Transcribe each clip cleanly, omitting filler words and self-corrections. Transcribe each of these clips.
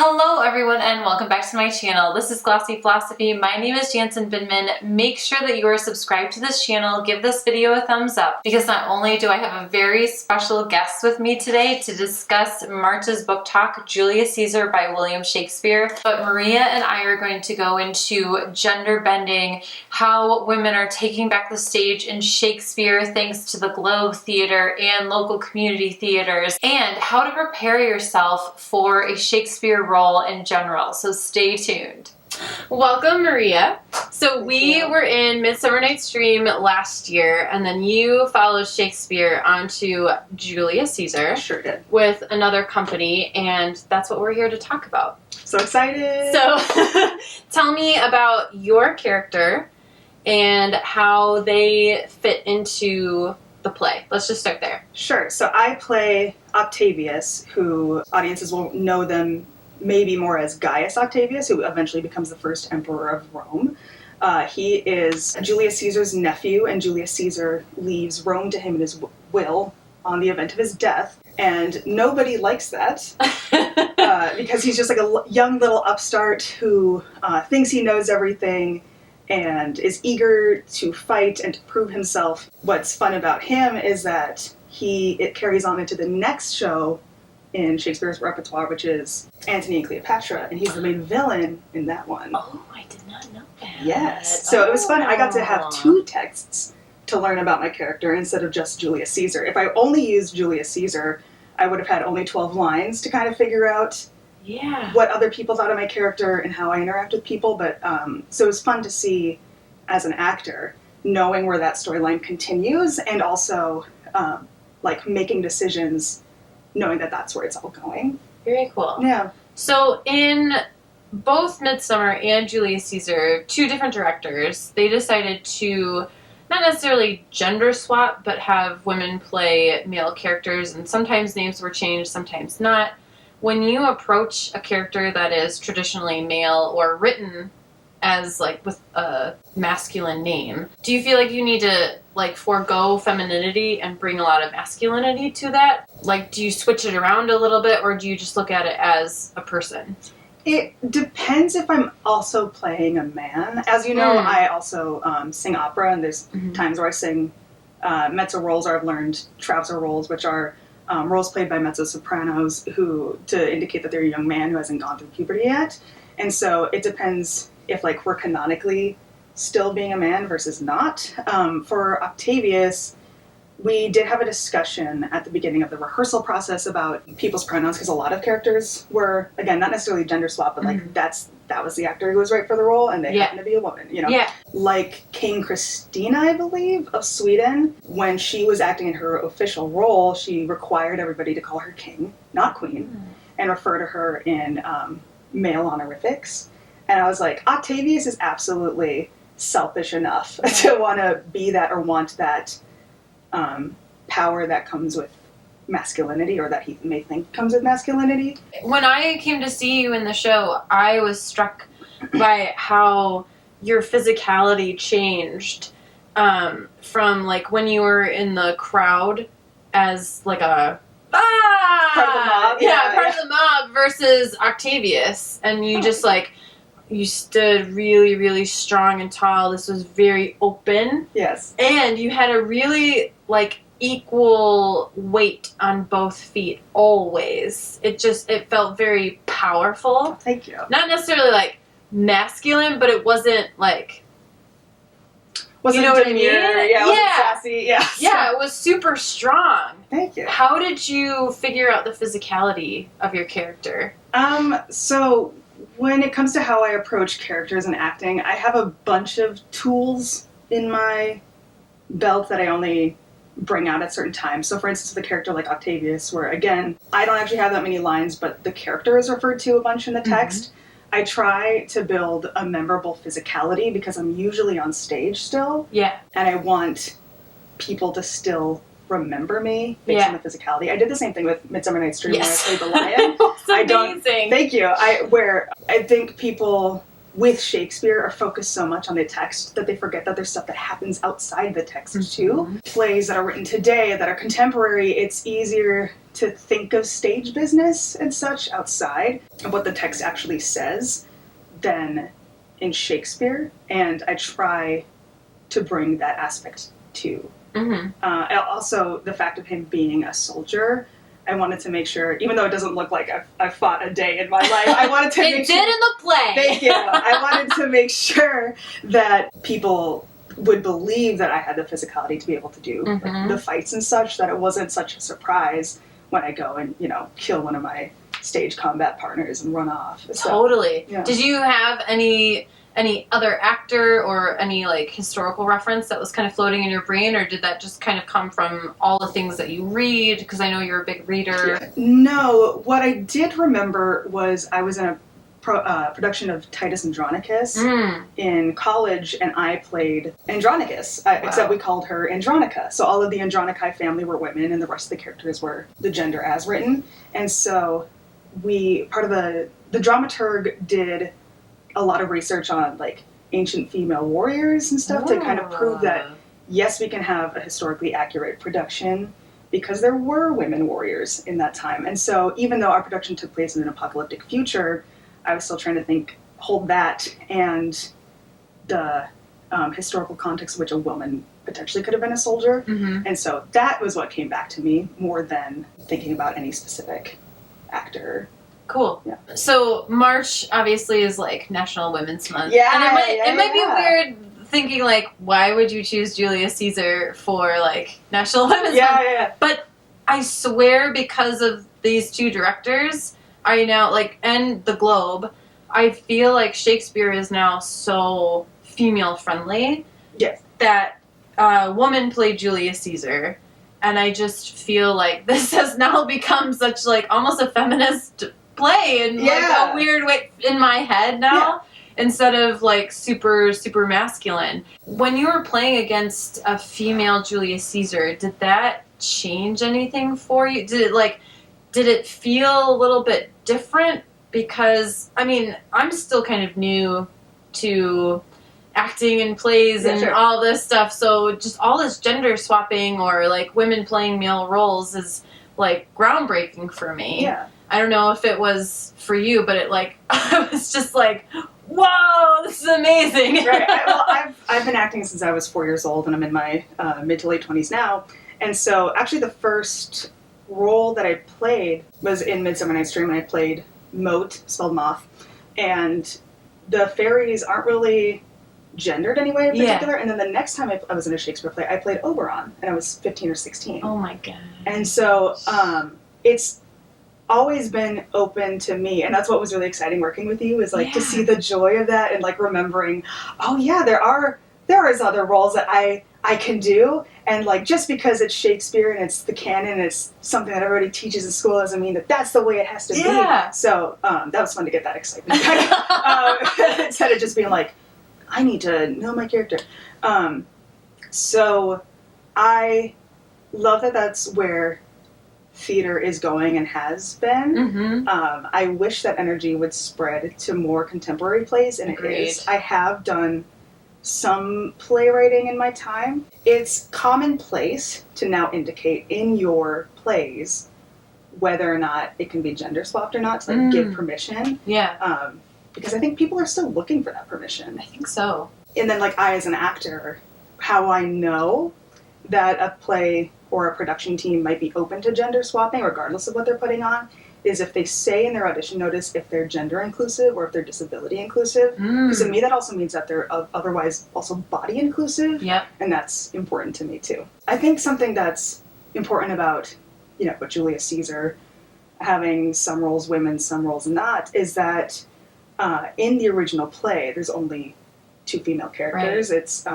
Hello everyone and welcome back to my channel. This is Glossy Philosophy. My name is Jansen Binman. Make sure that you are subscribed to this channel. Give this video a thumbs up because not only do I have a very special guest with me today to discuss March's book talk, Julius Caesar by William Shakespeare, but Maria and I are going to go into gender bending, how women are taking back the stage in Shakespeare thanks to the Globe Theater and local community theaters, and how to prepare yourself for a Shakespeare role in general. So stay tuned. Welcome, Maria. So we were in Midsummer Night's Dream last year, and then you followed Shakespeare onto Julius Caesar. Sure did. With another company, and that's what we're here to talk about. So excited! So tell me about your character and how they fit into the play. Let's just start there. Sure. So I play Octavius, who audiences will know them maybe more as Gaius Octavius, who eventually becomes the first emperor of Rome. He is Julius Caesar's nephew, and Julius Caesar leaves Rome to him in his will on the event of his death. And nobody likes that because he's just like a young little upstart who thinks he knows everything and is eager to fight and to prove himself. What's fun about him is that it carries on into the next show in Shakespeare's repertoire, which is Antony and Cleopatra, and he's the main villain in that one. Oh, I did not know that. Yes. So it was fun. I got to have two texts to learn about my character instead of just Julius Caesar. If I only used Julius Caesar, I would have had only 12 lines to kind of figure out what other people thought of my character and how I interact with people. But so it was fun to see as an actor, knowing where that storyline continues, and also like making decisions knowing that that's where it's all going. Very cool. Yeah. So in both Midsummer and Julius Caesar, two different directors, they decided to not necessarily gender swap, but have women play male characters, and sometimes names were changed, sometimes not. When you approach a character that is traditionally male or written as like with a masculine name, do you feel like you need to like forego femininity and bring a lot of masculinity to that? Like, do you switch it around a little bit, or do you just look at it as a person? It depends if I'm also playing a man. As you know, I also sing opera, and there's times where I sing mezzo roles, or I've learned trauzar roles, which are roles played by mezzo-sopranos to indicate that they're a young man who hasn't gone through puberty yet. And so it depends if like we're canonically still being a man versus not. For Octavius, we did have a discussion at the beginning of the rehearsal process about people's pronouns, because a lot of characters were, again, not necessarily gender swap, but like that was the actor who was right for the role, and they happened to be a woman, you know? Yeah. Like King Christina, I believe, of Sweden, when she was acting in her official role, she required everybody to call her king, not queen, and refer to her in male honorifics. And I was like, Octavius is absolutely selfish enough to want to be that, or want that power that comes with masculinity, or that he may think comes with masculinity. When I came to see you in the show, I was struck by how your physicality changed from like when you were in the crowd as like a part of the mob, part of the mob, versus Octavius, and you just like you stood really, really strong and tall. This was very open. Yes. And you had a really, like, equal weight on both feet, always. It felt very powerful. Thank you. Not necessarily, like, masculine, but it wasn't, like... Wasn't, you know what I mean? Yeah, wasn't sassy. Yeah. Yeah, it was super strong. Thank you. How did you figure out the physicality of your character? So when it comes to how I approach characters and acting, I have a bunch of tools in my belt that I only bring out at certain times. So for instance, with a character like Octavius, where again, I don't actually have that many lines, but the character is referred to a bunch in the text. I try to build a memorable physicality because I'm usually on stage still. Yeah. And I want people to still remember me based on the physicality. I did the same thing with Midsummer Night's Dream when I played the lion. It's amazing. Thank you. Where I think people with Shakespeare are focused so much on the text that they forget that there's stuff that happens outside the text too. Plays that are written today that are contemporary, it's easier to think of stage business and such outside of what the text actually says than in Shakespeare, and I try to bring that aspect too. Also, the fact of him being a soldier, I wanted to make sure, even though it doesn't look like I've fought a day in my life, I wanted to make sure... It did in the play! Thank you! I wanted to make sure that people would believe that I had the physicality to be able to do like, the fights and such, that it wasn't such a surprise when I go and, kill one of my stage combat partners and run off. Totally. So, yeah. Did you have any other actor or any like historical reference that was kind of floating in your brain, or did that just kind of come from all the things that you read? Because I know you're a big reader. Yeah. No, what I did remember was I was in a production of Titus Andronicus in college, and I played Andronicus, except we called her Andronica. So all of the Andronici family were women, and the rest of the characters were the gender as written. And so part of the dramaturg did a lot of research on like ancient female warriors and stuff to kind of prove that yes, we can have a historically accurate production because there were women warriors in that time. And so even though our production took place in an apocalyptic future, I was still trying to hold that and the historical context in which a woman potentially could have been a soldier. And so that was what came back to me more than thinking about any specific actor. Cool. Yeah. So March obviously is like National Women's Month. Yeah. And it might be weird thinking like, why would you choose Julius Caesar for like National Women's Month? Yeah. But I swear because of these two directors, I now like, and the Globe, I feel like Shakespeare is now so female friendly. Yes. That a woman played Julius Caesar. And I just feel like this has now become such like almost a feminist play in like a weird way in my head now, instead of like super masculine. When you were playing against a female Julius Caesar, did that change anything for you? Did it feel a little bit different? Because I mean, I'm still kind of new to acting and plays and all this stuff, so just all this gender swapping or like women playing male roles is like groundbreaking for me. I don't know if it was for you, but it like I was just like, whoa, this is amazing. I've been acting since I was 4 years old, and I'm in my mid to late 20s now. And so actually the first role that I played was in Midsummer Night's Dream, and I played Moat, spelled moth. And the fairies aren't really gendered anyway in particular. And then the next time I was in a Shakespeare play, I played Oberon, and I was 15 or 16. Oh my god. And so it's always been open to me, and that's what was really exciting working with you, is like to see the joy of that, and like remembering, oh yeah, there is other roles that I can do, and like just because it's Shakespeare and it's the canon and it's something that everybody teaches in school doesn't mean that that's the way it has to be. So that was fun to get that excitement instead of just being like, I need to know my character. So I love that that's where theater is going and has been. I wish that energy would spread to more contemporary plays, and it is. I have done some playwriting in my time. It's commonplace to now indicate in your plays whether or not it can be gender swapped or not, to like, give permission. Because I think people are still looking for that permission. I think so. And then like I as an actor, how I know that a play or a production team might be open to gender swapping regardless of what they're putting on is if they say in their audition notice if they're gender inclusive or if they're disability inclusive. Because to me that also means that they're otherwise also body inclusive. And that's important to me too. I think something that's important about, with Julius Caesar having some roles women, some roles not, is that in the original play there's only two female characters. It's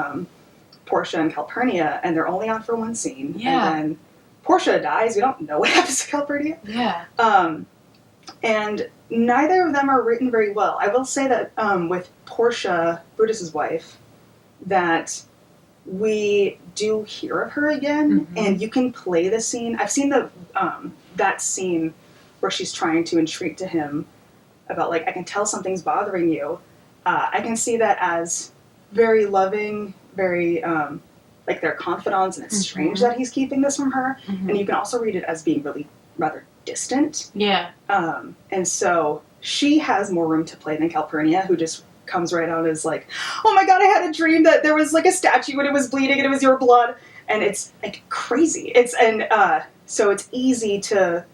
Portia and Calpurnia, and they're only on for one scene. And then Portia dies. We don't know what happens to Calpurnia. And neither of them are written very well. I will say that with Portia, Brutus's wife, that we do hear of her again, and you can play the scene. I've seen that scene where she's trying to entreat to him about, like, I can tell something's bothering you. I can see that as very loving, very like they're confidants, and it's strange that he's keeping this from her. And you can also read it as being really rather distant. Yeah. And so she has more room to play than Calpurnia, who just comes right out as like, oh my god, I had a dream that there was like a statue and it was bleeding and it was your blood. And it's like crazy. So it's easy to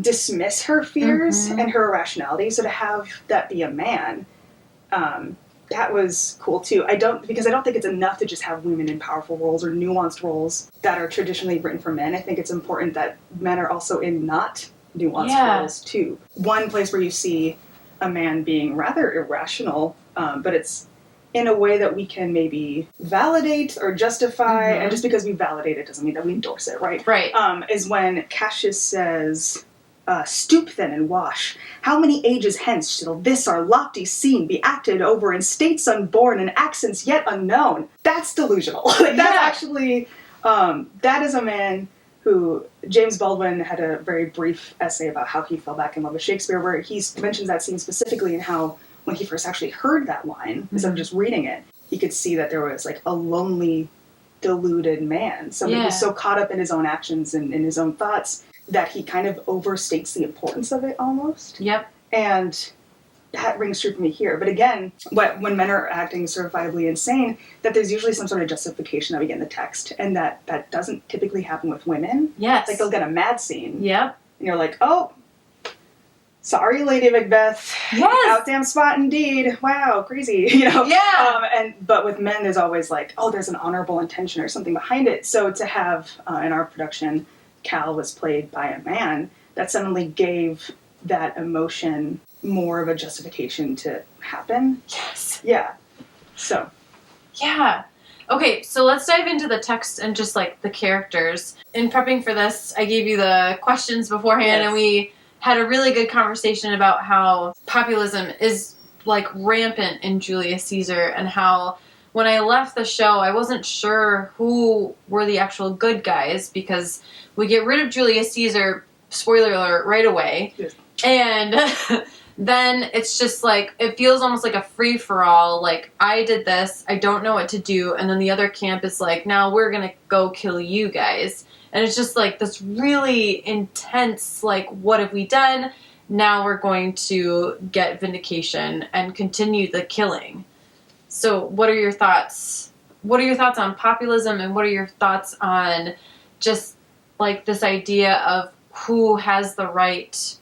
dismiss her fears and her irrationality. So to have that be a man, that was cool too. Because I don't think it's enough to just have women in powerful roles or nuanced roles that are traditionally written for men. I think it's important that men are also in not nuanced roles too. One place where you see a man being rather irrational, but it's in a way that we can maybe validate or justify, and just because we validate it doesn't mean that we endorse it, right? Right. Is when Cassius says, stoop then and wash. How many ages hence shall this our lofty scene be acted over in states unborn and accents yet unknown? That's delusional. That's actually, that is a man who, James Baldwin had a very brief essay about how he fell back in love with Shakespeare, where he mentions that scene specifically and how when he first actually heard that line, instead of just reading it, he could see that there was like a lonely, deluded man. Somebody who's so caught up in his own actions and in his own thoughts that he kind of overstates the importance of it almost. Yep. And that rings true for me here. But again, when men are acting certifiably insane, that there's usually some sort of justification that we get in the text. And that doesn't typically happen with women. Yes. Like they'll get a mad scene. Yep. And you're like, oh, sorry, Lady Macbeth. Yes. Out damn spot indeed. Wow, crazy. Yeah. But with men, there's always like, oh, there's an honorable intention or something behind it. So to have in our production, Cal was played by a man, that suddenly gave that emotion more of a justification to happen. Yes. Yeah. So. Yeah. Okay, so let's dive into the text and just like the characters. In prepping for this, I gave you the questions beforehand, and we had a really good conversation about how populism is like rampant in Julius Caesar, and how when I left the show, I wasn't sure who were the actual good guys, because we get rid of Julius Caesar, spoiler alert, right away. Yes. And then it's just like, it feels almost like a free-for-all. Like, I did this, I don't know what to do, and then the other camp is like, now we're gonna go kill you guys. And it's just like this really intense, like, what have we done? Now we're going to get vindication and continue the killing. So what are your thoughts? What are your thoughts on populism, and what are your thoughts on just like this idea of who has the right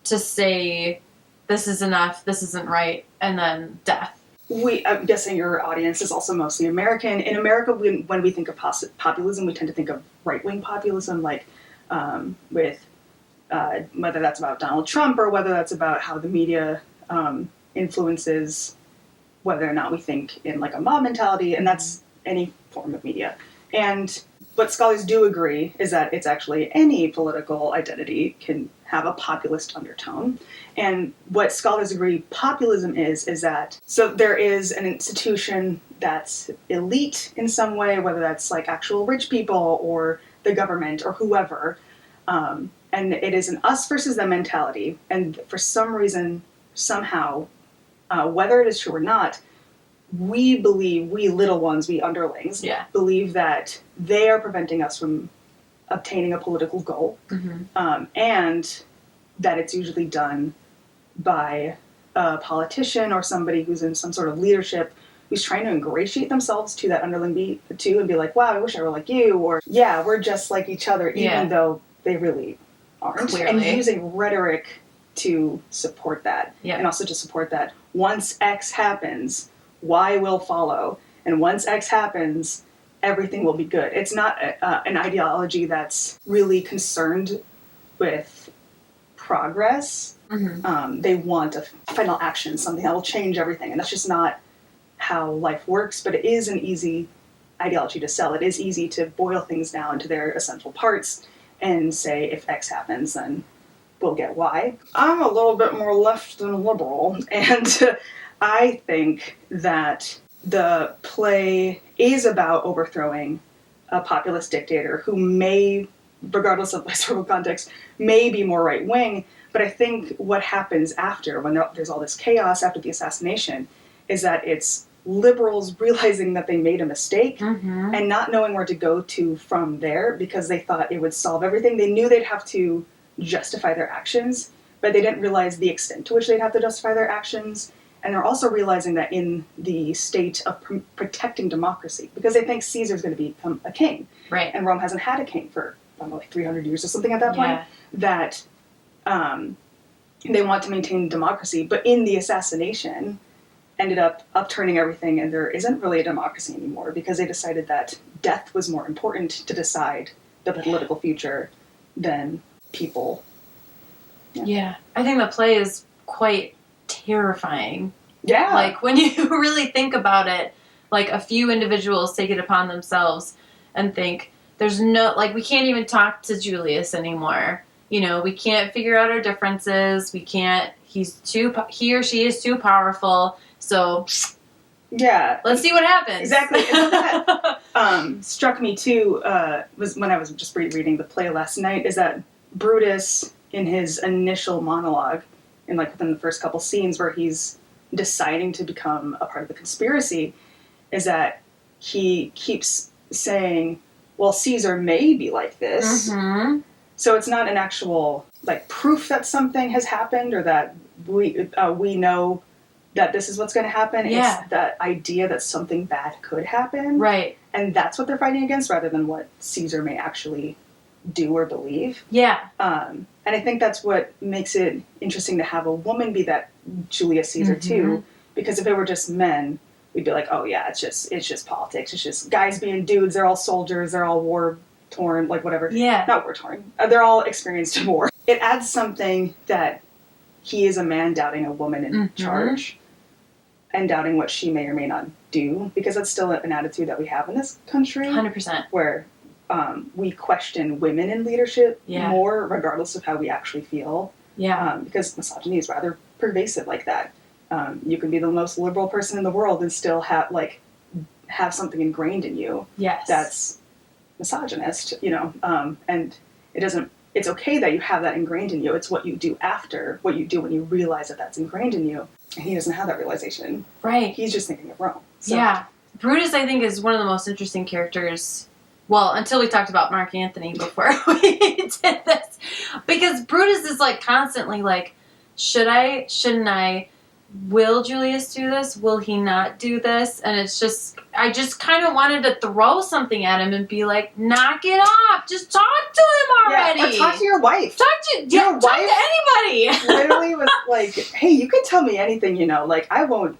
to say this is enough, this isn't right, and then death? I'm guessing your audience is also mostly American. In America, when we think of populism, we tend to think of right-wing populism, like with whether that's about Donald Trump or whether that's about how the media influences whether or not we think in like a mob mentality, and that's any form of media. And what scholars do agree is that it's actually any political identity can have a populist undertone. And what scholars agree populism is that, so there is an institution that's elite in some way, whether that's like actual rich people or the government or whoever, and it is an us versus them mentality. And for some reason, somehow, whether it is true or not, we believe, we little ones, we underlings, believe that they are preventing us from obtaining a political goal, and that it's usually done by a politician or somebody who's in some sort of leadership who's trying to ingratiate themselves to that underling too, and be like, wow, I wish I were like you, or yeah, we're just like each other, even though they really aren't. Clearly. And using rhetoric to support that, and also to support that once X happens, Y will follow, and once X happens, everything will be good. It's not an ideology that's really concerned with progress. They want a final action, something that will change everything, and that's just not how life works, but it is an easy ideology to sell. It is easy to boil things down to their essential parts and say, if X happens, then we'll get Y. I'm a little bit more left than liberal, and I think that the play is about overthrowing a populist dictator who may, regardless of historical context, may be more right-wing, But I think what happens after, when there's all this chaos after the assassination, is that it's liberals realizing that they made a mistake and not knowing where to go to from there because they thought it would solve everything. They knew they'd have to justify their actions, but they didn't realize the extent to which they'd have to justify their actions. And they're also realizing that in the state of protecting democracy, because they think Caesar's going to become a king, right? And Rome hasn't had a king for, I don't know, like 300 years or something at that point, that they want to maintain democracy. But in the assassination, ended up upturning everything, and there isn't really a democracy anymore because they decided that death was more important to decide the political future than people. Yeah. I think the play is quite terrifying. Yeah. Like, when you really think about it, like, a few individuals take it upon themselves and think, there's no, like, we can't even talk to Julius anymore. You know, we can't figure out our differences. We can't, he or she is too powerful. So, yeah, let's see what happens. Exactly. And that struck me too, was when I was just rereading the play last night, is that Brutus, in his initial monologue, in like within the first couple scenes where he's deciding to become a part of the conspiracy, is that he keeps saying, well, Caesar may be like this. So it's not an actual like proof that something has happened or that we know that this is what's going to happen. Yeah. It's that idea that something bad could happen. Right. And that's what they're fighting against rather than what Caesar may actually do or believe. Yeah. And I think that's what makes it interesting to have a woman be that Julius Caesar too, because if it were just men, we'd be like, oh yeah, it's just politics. It's just guys being dudes. They're all soldiers. They're all war torn, like whatever. Yeah. Not war torn. They're all experienced in war. It adds something that he is a man doubting a woman in charge and doubting what she may or may not do, because that's still an attitude that we have in this country. 100%. Where we question women in leadership more, regardless of how we actually feel. Yeah. Because misogyny is rather pervasive like that. You can be the most liberal person in the world and still have something ingrained in you. Yes. That's misogynist, you know, and it's okay that you have that ingrained in you. It's what you do after, what you do when you realize that that's ingrained in you. And he doesn't have that realization. Right. He's just thinking of Rome. So. Yeah. Brutus, I think, is one of the most interesting characters. Well, until we talked about Mark Antony before we did this. Because Brutus is like constantly like, should I, shouldn't I? Will Julius do this? Will he not do this? And it's just, I just kind of wanted to throw something at him and be like, knock it off. Just talk to him already. Yeah, or talk to your wife. Talk to anybody. Literally was like, hey, you can tell me anything, you know. Like, I won't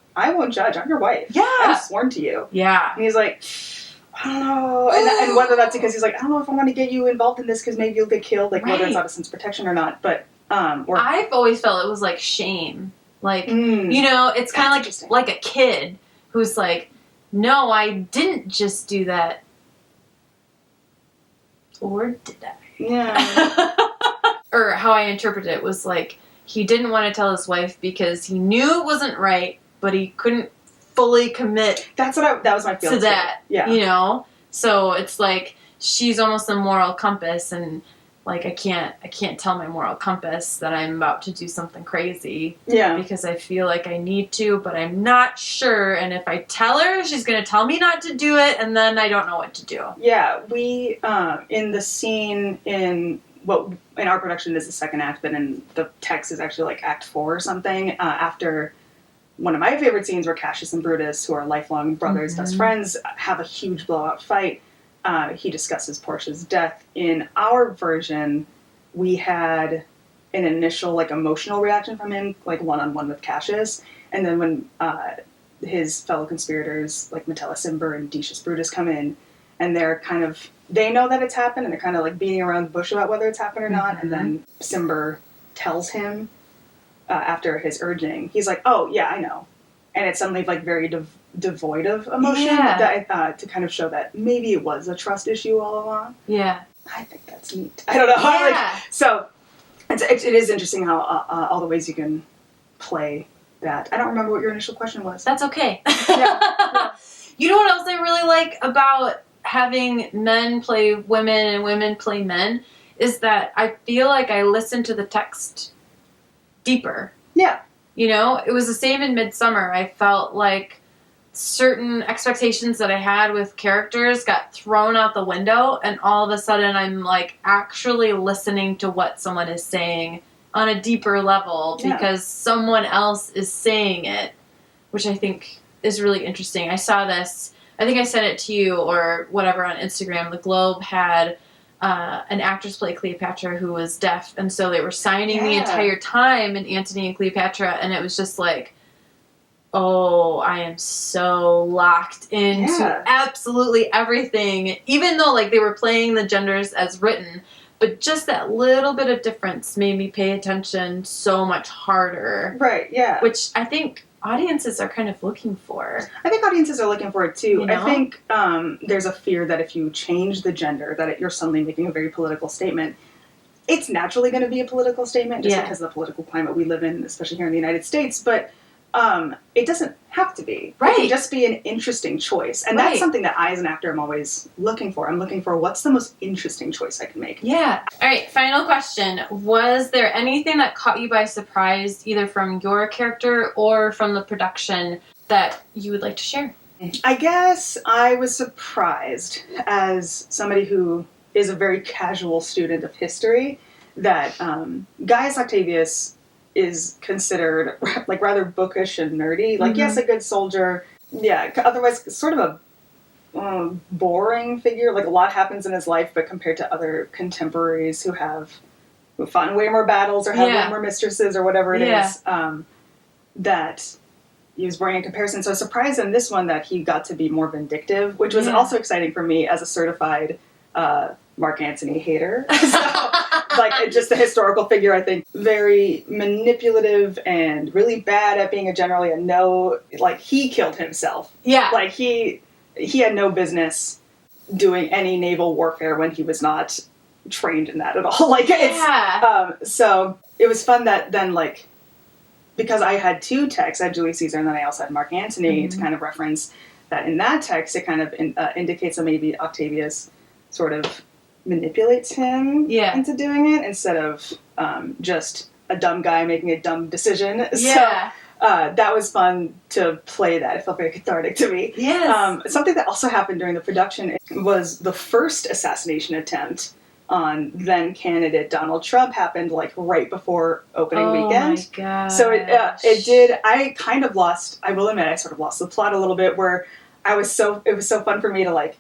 judge. I'm your wife. Yeah. I've sworn to you. Yeah. And he's like, I don't know. And whether that's because he's like, I don't know if I want to get you involved in this because maybe you'll get killed. Like, whether it's out of sense of protection or not. But, or I've always felt it was like shame. Like, you know, it's kind of like a kid who's like, no, I didn't just do that. Or did I? Yeah. Or how I interpret it was like, he didn't want to tell his wife because he knew it wasn't right, but he couldn't fully commit. That was my feeling to that. Yeah. You know? So it's like, she's almost a moral compass, and like, I can't tell my moral compass that I'm about to do something crazy. Yeah. Because I feel like I need to, but I'm not sure. And if I tell her, she's going to tell me not to do it, and then I don't know what to do. Yeah. We, in the scene in what in our production is the second act, but in the text is actually like act 4 or something, after one of my favorite scenes where Cassius and Brutus, who are lifelong brothers, best friends, have a huge blowout fight. He discusses Portia's death. In our version, we had an initial like emotional reaction from him, like one-on-one with Cassius, and then when his fellow conspirators like Metellus Cimber and Decius Brutus come in, and they know that it's happened, and they're kind of like beating around the bush about whether it's happened or not, and then Cimber tells him after his urging, he's like, oh yeah, I know, and it's suddenly like very devoid of emotion, that I thought to kind of show that maybe it was a trust issue all along. Yeah. I think that's neat. I don't know. Yeah. So it is interesting how all the ways you can play that. I don't remember what your initial question was. That's okay. Yeah. You know what else I really like about having men play women and women play men is that I feel like I listen to the text deeper. Yeah. You know, it was the same in Midsummer. I felt like certain expectations that I had with characters got thrown out the window, and all of a sudden I'm like actually listening to what someone is saying on a deeper level because someone else is saying it, which I think is really interesting. I saw this, I think I sent it to you or whatever on Instagram. The Globe had an actress play Cleopatra who was deaf, and so they were signing the entire time in Antony and Cleopatra, and it was just like, oh, I am so locked into absolutely everything, even though like they were playing the genders as written, but just that little bit of difference made me pay attention so much harder. Right, yeah. Which I think audiences are kind of looking for. I think audiences are looking for it too. You know? I think there's a fear that if you change the gender, that you're suddenly making a very political statement. It's naturally going to be a political statement just because of the political climate we live in, especially here in the United States, but it doesn't have to be. Right. It can just be an interesting choice. And that's something that I, as an actor, am always looking for. I'm looking for what's the most interesting choice I can make. Yeah. All right, final question. Was there anything that caught you by surprise, either from your character or from the production, that you would like to share? I guess I was surprised, as somebody who is a very casual student of history, that Gaius Octavius is considered like rather bookish and nerdy. Like, yes, a good soldier. Yeah, otherwise sort of a boring figure. Like, a lot happens in his life, but compared to other contemporaries who fought in way more battles or have way more mistresses or whatever it is, that he was boring in comparison. So I was surprised in this one that he got to be more vindictive, which was also exciting for me as a certified Mark Antony hater. So, like, just the historical figure, I think, very manipulative and really bad at being generally a no, like, he killed himself. Yeah. Like, he had no business doing any naval warfare when he was not trained in that at all. Like, it's, so it was fun that then, like, because I had two texts, I had Julius Caesar and then I also had Mark Antony to kind of reference that in that text, it kind of indicates that maybe Octavius sort of manipulates him into doing it instead of just a dumb guy making a dumb decision. Yeah. So that was fun to play that. It felt very cathartic to me. Yes. Something that also happened during the production was the first assassination attempt on then candidate Donald Trump happened like right before opening weekend. Oh my god! So it did. I kind of lost. I will admit, I sort of lost the plot a little bit. Where it was so fun for me to like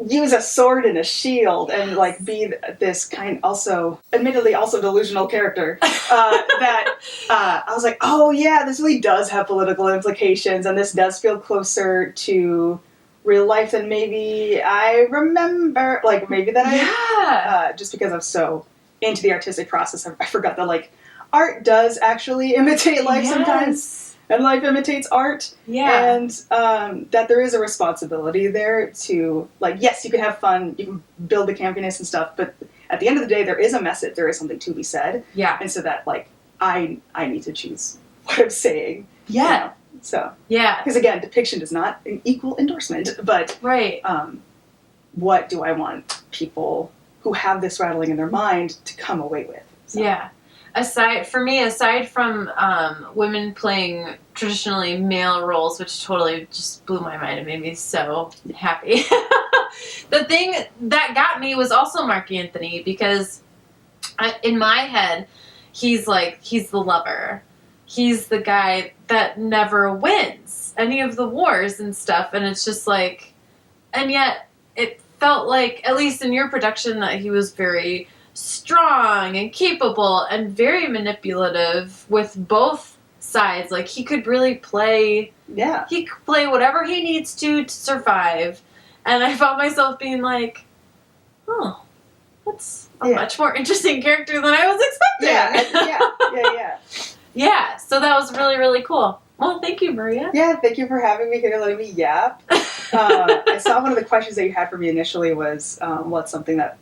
use a sword and a shield and like be this kind, also admittedly also delusional character that I was like, oh yeah, this really does have political implications, and this does feel closer to real life than maybe I remember, like maybe that I just because I'm so into the artistic process, I forgot that like art does actually imitate life sometimes. And life imitates art. Yeah. And that there is a responsibility there to, like, yes, you can have fun, you can build the campiness and stuff, but at the end of the day, there is a message, there is something to be said. Yeah. And so that, like, I need to choose what I'm saying. Yeah. You know? So. Yeah. Because, again, depiction is not an equal endorsement, but what do I want people who have this rattling in their mind to come away with? So. Yeah. Aside from women playing traditionally male roles, which totally just blew my mind, it made me so happy. The thing that got me was also Mark Antony, because in my head, he's the lover. He's the guy that never wins any of the wars and stuff, and it's just like, and yet it felt like, at least in your production, that he was very strong and capable and very manipulative with both sides. Like, he could really play he could play whatever he needs to survive, and I found myself being like, oh, that's a much more interesting character than I was expecting. Yeah, so that was really, really cool. Well, thank you, Maria. Yeah, thank you for having me here, letting me yap. I saw one of the questions that you had for me initially was what's something that,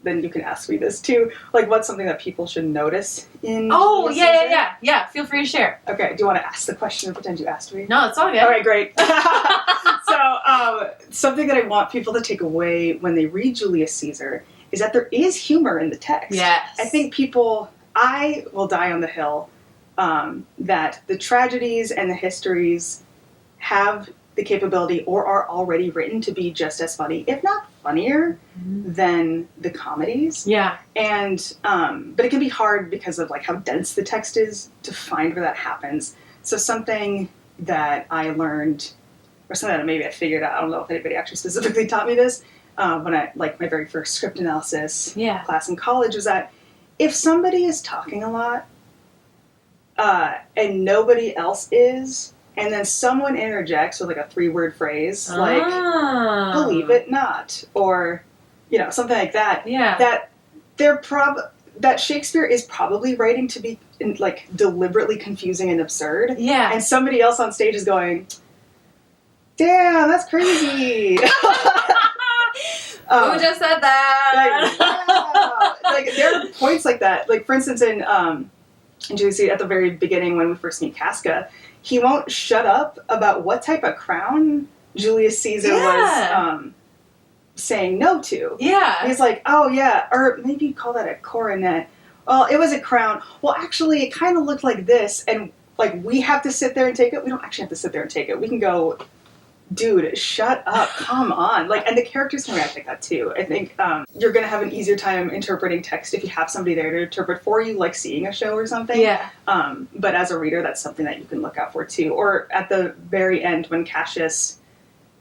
then you can ask me this too. Like, what's something that people should notice in Julius Caesar? Yeah. Feel free to share. Okay. Do you want to ask the question and pretend you asked me? No, it's all good. All right, great. So, something that I want people to take away when they read Julius Caesar is that there is humor in the text. Yes. I think I will die on the hill that the tragedies and the histories have the capability or are already written to be just as funny, if not funnier, than the comedies. Yeah. And, but it can be hard because of like how dense the text is to find where that happens. So something that I learned, or something that maybe I figured out, I don't know if anybody actually specifically taught me this, when I, like my very first script analysis class in college, was that if somebody is talking a lot, and nobody else is, and then someone interjects with like a 3-word phrase, like, believe it not, or, you know, something like that, that that Shakespeare is probably writing to be like deliberately confusing and absurd. Yeah. And somebody else on stage is going, damn, that's crazy. Who just said that? Like, there are points like that. Like, for instance, in Julius Caesar, at the very beginning when we first meet Casca, he won't shut up about what type of crown Julius Caesar was saying no to. Yeah. He's like, oh yeah, or maybe you call that a coronet. Well, it was a crown. Well, actually, it kind of looked like this, and like we have to sit there and take it. We don't actually have to sit there and take it. We can go, dude, shut up, come on. Like, and the characters can react like that too. I think you're gonna have an easier time interpreting text if you have somebody there to interpret for you, like seeing a show or something. Yeah. But as a reader, that's something that you can look out for too. Or at the very end when Cassius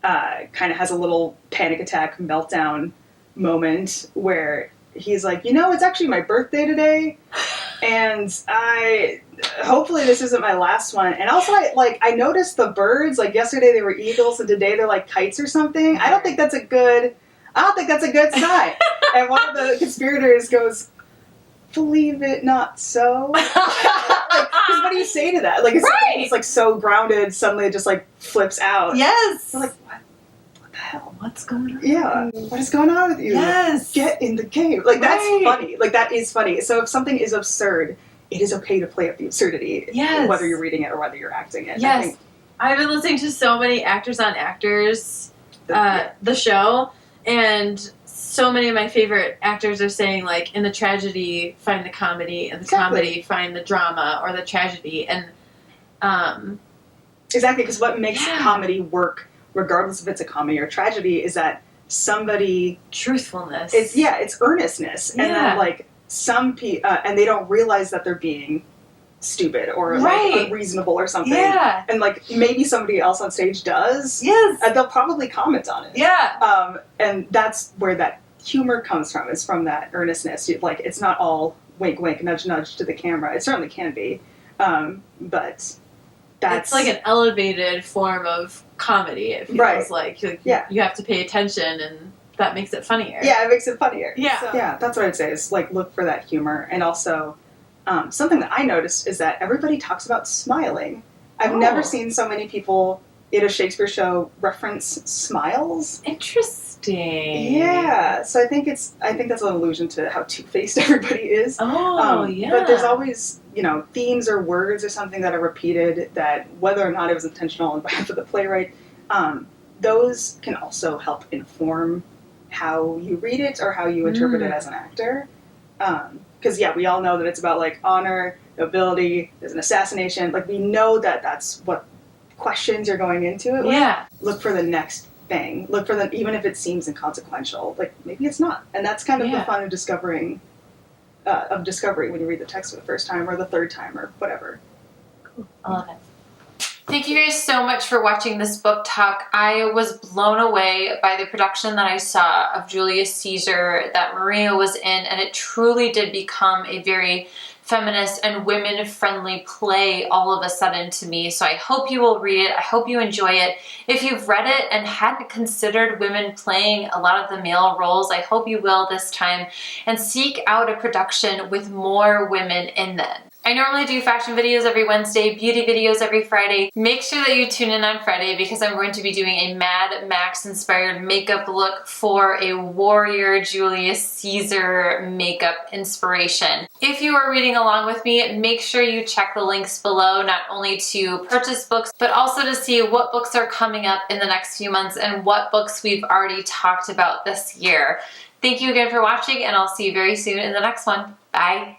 kind of has a little panic attack meltdown moment where he's like, you know, it's actually my birthday today, and hopefully this isn't my last one. And also, I noticed the birds, like yesterday they were eagles and today they're like kites or something. I don't think that's a good sign. And one of the conspirators goes, believe it not so. Like, 'cause what do you say to that? Like, it's like so grounded, suddenly it just like flips out. Yes. You're like, what the hell? What's going on? Yeah. What is going on with you? Yes. Get in the game. Like, that's funny. Like, that is funny. So if something is absurd, it is okay to play up the absurdity, whether you're reading it or whether you're acting it. Yes. I've been listening to so many Actors on Actors, the show, and so many of my favorite actors are saying, like, in the tragedy, find the comedy, and the comedy, find the drama, or the tragedy, and... Exactly, because what makes comedy work, regardless if it's a comedy or tragedy, is that somebody... Truthfulness. It's earnestness. And then, like, some people... and they don't realize that they're being stupid or, like, unreasonable or something. Yeah. And, like, maybe somebody else on stage does. Yes. And they'll probably comment on it. Yeah. And that's where that humor comes from, is from that earnestness. Like, it's not all wink, wink, nudge, nudge to the camera. It certainly can be. But that's... It's like an elevated form of comedy, it feels like. You have to pay attention, and that makes it funnier. Yeah, it makes it funnier. Yeah. So, yeah, that's what I'd say, is, like, look for that humor. And also, something that I noticed is that everybody talks about smiling. I've never seen so many people in a Shakespeare show reference smiles. Interesting. Yeah, so I think that's an allusion to how two-faced everybody is. But there's always, you know, themes or words or something that are repeated that, whether or not it was intentional on behalf of the playwright, those can also help inform how you read it or how you interpret it as an actor. Because, we all know that it's about, like, honor, nobility, there's an assassination. Like, we know that that's what questions you're going into it with. Yeah. Look for the next thing. Look for them, even if it seems inconsequential. Like, maybe it's not. And that's kind of the fun of discovery when you read the text for the first time or the third time or whatever. Cool. I love it. Thank you guys so much for watching this book talk. I was blown away by the production that I saw of Julius Caesar that Maria was in, and it truly did become a very feminist and women-friendly play all of a sudden to me. So I hope you will read it. I hope you enjoy it. If you've read it and hadn't considered women playing a lot of the male roles, I hope you will this time, and seek out a production with more women in them. I normally do fashion videos every Wednesday, beauty videos every Friday. Make sure that you tune in on Friday because I'm going to be doing a Mad Max inspired makeup look for a warrior Julius Caesar makeup inspiration. If you are reading along with me, make sure you check the links below, not only to purchase books, but also to see what books are coming up in the next few months and what books we've already talked about this year. Thank you again for watching, and I'll see you very soon in the next one. Bye.